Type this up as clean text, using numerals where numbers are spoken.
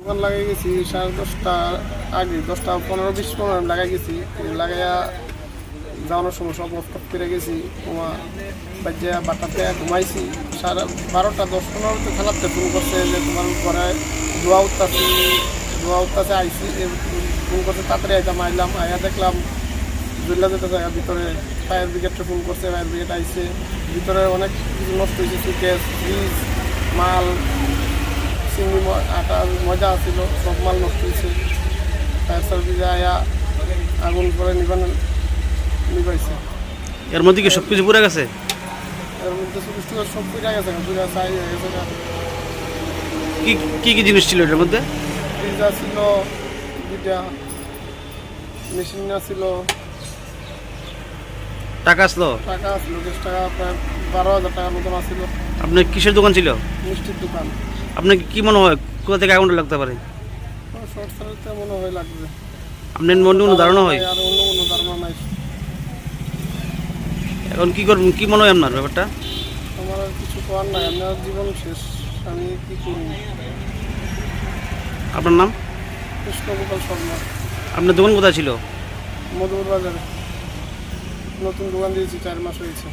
দোকান লাগাই গেছি 10:30 আগে, 10:15-20 আমি লাগাই গেছি। লাগাইয়া যাওয়ানোর সময় সব অফ করে গেছি। তোমার বাজে বাটাতে ঘুমাইছি। 12:10-15 খেলাতে ফোন করছে যে তোমার ঘরে ধোয়া উঠতেছে আইসি। ফোন করছে তাড়াতাড়ি আইলাম। আয়া দেখলাম জুল্লা যেতে জায়গা ভিতরে ফায়ার ব্রিগেডে ফোন করছে, ফায়ার ব্রিগেড আইসে। ভিতরে অনেক কিছু নষ্ট হয়েছে, সুকেস, ফ্রিজ, মাল, চিংড়ি আটা মজা ছিল, সব মাল নষ্ট হয়েছে। ফায়ার সার্ভিসে আয়া আগুন করে নিবাইছে। এর মধ্যে কি সব কিছু পুড়ে গেছে? এর মধ্যে সব পুড়ে গেছে, পুরা ছাই হয়ে গেছে। কি কি জিনিস ছিল এটার মধ্যে? ফ্রিজা ছিল 2টা, মেশিন ছিল, টাকা আসলো? টাকা আসলো 10 টাকা, প্রায় 12,000 টাকার মতন আসছিল। আপনার কিসের দোকান ছিল? মিষ্টির দোকান। আপনার কি মনে হয় কোথা থেকে আগুনটা লাগতে পারে? শর্ট সার্কিটে মনে হয় লাগবে। আপনার মনে কোনো ধারণা হয়? আর অন্য কোনো ধারণা নাই। এখন কি করবেন, কি মনে হয় আপনার ব্যাপারটা? আমার আর কিছু করার নাই, আমার জীবন শেষ। আমি কি করি? আপনার নাম? কৃষ্ণগোপাল শর্মা। আপনার দোকান কোথায় ছিল? মধুপুর বাজারে নতুন দোকান দিয়েছি, 4 মাস হয়েছে।